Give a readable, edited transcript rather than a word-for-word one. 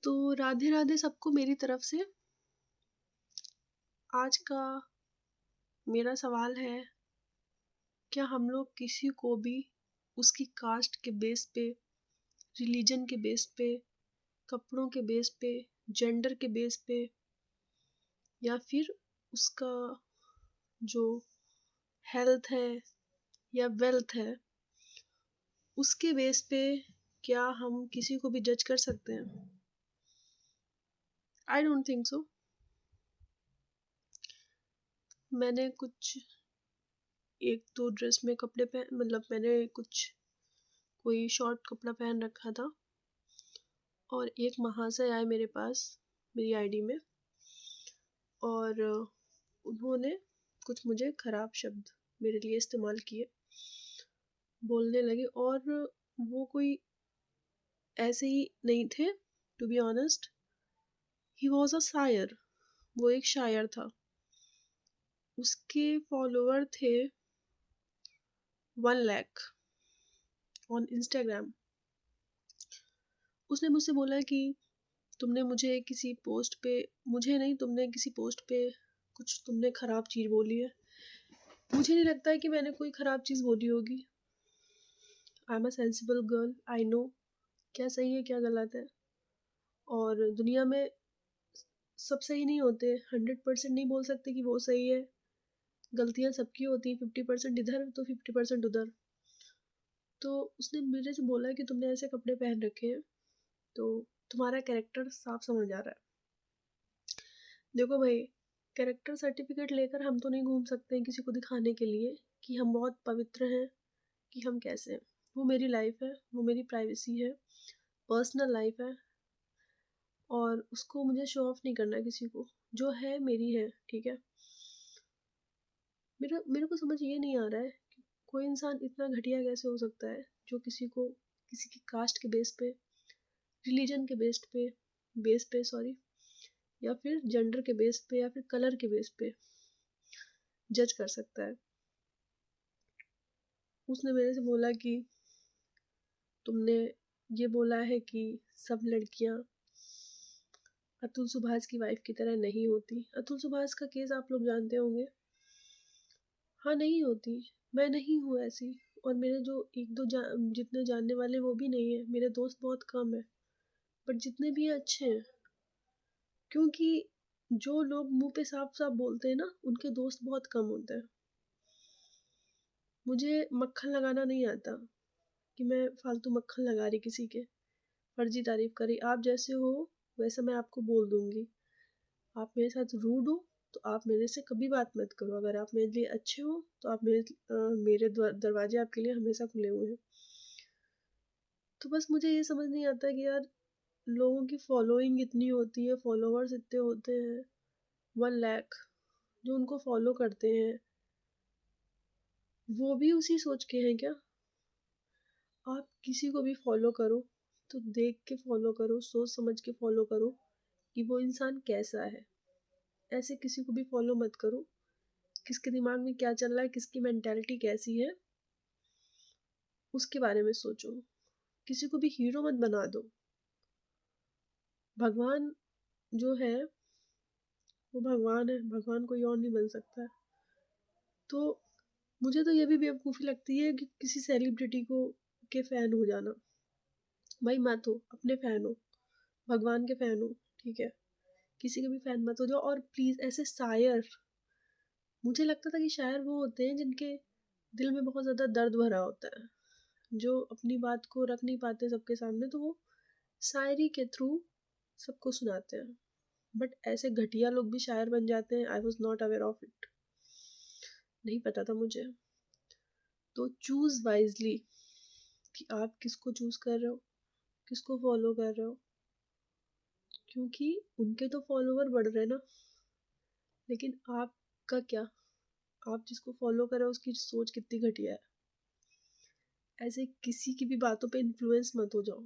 तो राधे राधे सबको मेरी तरफ से। आज का मेरा सवाल है, क्या हम लोग किसी को भी उसकी कास्ट के बेस पे, रिलीजन के बेस पे, कपड़ों के बेस पे, जेंडर के बेस पे, या फिर उसका जो हेल्थ है या वेल्थ है, उसके बेस पे क्या हम किसी को भी जज कर सकते हैं? I don't think so. मैंने कुछ एक दो ड्रेस में कपड़े पहन मतलब मैंने कुछ कोई शॉर्ट कपड़ा पहन रखा था और एक महाशय आए मेरे पास मेरी आईडी में, और उन्होंने कुछ मुझे ख़राब शब्द मेरे लिए इस्तेमाल किए, बोलने लगे। और वो कोई ऐसे ही नहीं थे, to be honest. He was a शायर, वो एक शायर था। उसके फॉलोवर थे 1 लाख ऑन इंस्टाग्राम। उसने मुझसे बोला कि तुमने मुझे किसी पोस्ट पे, मुझे नहीं, तुमने किसी पोस्ट पे कुछ तुमने ख़राब चीज़ बोली है। मुझे नहीं लगता है कि मैंने कोई ख़राब चीज़ बोली होगी। I am a sensible girl, I know क्या सही है क्या गलत है। और दुनिया में सब सही नहीं होते, 100% नहीं बोल सकते कि वो सही है। गलतियाँ सबकी होती हैं, 50% इधर तो 50% उधर। तो उसने मेरे से बोला कि तुमने ऐसे कपड़े पहन रखे हैं तो तुम्हारा कैरेक्टर साफ समझ आ रहा है। देखो भाई, कैरेक्टर सर्टिफिकेट लेकर हम तो नहीं घूम सकते हैं किसी को दिखाने के लिए कि हम बहुत पवित्र हैं, कि हम कैसे हैं। वो मेरी लाइफ है, वो मेरी प्राइवेसी है, पर्सनल लाइफ है, और उसको मुझे शो ऑफ नहीं करना किसी को। जो है मेरी है, ठीक है। मेरे को समझ ये नहीं आ रहा है कि कोई इंसान इतना घटिया कैसे हो सकता है जो किसी को किसी की कास्ट के बेस पे, रिलीजन के बेस पे सॉरी, या फिर जेंडर के बेस पे, या फिर कलर के बेस पे जज कर सकता है। उसने मेरे से बोला कि तुमने ये बोला है कि सब लड़कियां अतुल सुभाष की वाइफ की तरह नहीं होती। अतुल सुभाष का केस आप लोग जानते होंगे। हाँ, नहीं होती। मैं नहीं हूँ ऐसी, और मेरे जो एक दो जितने जानने वाले वो भी नहीं है। मेरे दोस्त बहुत कम है, बट जितने भी हैं अच्छे हैं। क्योंकि जो लोग मुंह पे साफ साफ बोलते हैं ना, उनके दोस्त बहुत कम होते हैं। मुझे मक्खन लगाना नहीं आता कि मैं फालतू मक्खन लगा रही किसी के, फर्जी तारीफ करी। आप जैसे हो वैसा मैं आपको बोल दूंगी। आप मेरे साथ रूड हो तो आप मेरे से कभी बात मत करो। अगर आप मेरे लिए अच्छे हो तो आप मेरे दरवाजे आपके लिए हमेशा खुले हुए हैं। तो बस मुझे ये समझ नहीं आता कि यार, लोगों की फॉलोइंग इतनी होती है, फॉलोअर्स इतने होते हैं, 1 लाख जो उनको फॉलो करते हैं, वो भी उसी सोच के हैं क्या? आप किसी को भी फॉलो करो तो देख के फॉलो करो, सोच समझ के फॉलो करो कि वो इंसान कैसा है। ऐसे किसी को भी फॉलो मत करो। किसके दिमाग में क्या चल रहा है, किसकी मेंटालिटी कैसी है, उसके बारे में सोचो। किसी को भी हीरो मत बना दो। भगवान जो है वो भगवान है, भगवान कोई और नहीं बन सकता। तो मुझे तो ये भी बेवकूफ़ी लगती है कि किसी सेलिब्रिटी को के फ़ैन हो जाना। भाई मत हो, अपने फ़ैन हो, भगवान के फ़ैन हो, ठीक है। किसी के भी फ़ैन मत हो जाओ। और प्लीज़ ऐसे शायर, मुझे लगता था कि शायर वो होते हैं जिनके दिल में बहुत ज़्यादा दर्द भरा होता है, जो अपनी बात को रख नहीं पाते सबके सामने, तो वो शायरी के थ्रू सबको सुनाते हैं। बट ऐसे घटिया लोग भी शायर बन जाते हैं। I was not aware of it, नहीं पता था मुझे। तो चूज़ वाइजली कि आप किसको चूज़ कर रहे हो, किसको फॉलो कर रहे हो। क्योंकि उनके तो फॉलोवर बढ़ रहे हैं ना, लेकिन आपका क्या? आप जिसको फॉलो कर रहे हो उसकी सोच कितनी घटिया है। ऐसे किसी की भी बातों पे इन्फ्लुएंस मत हो जाओ।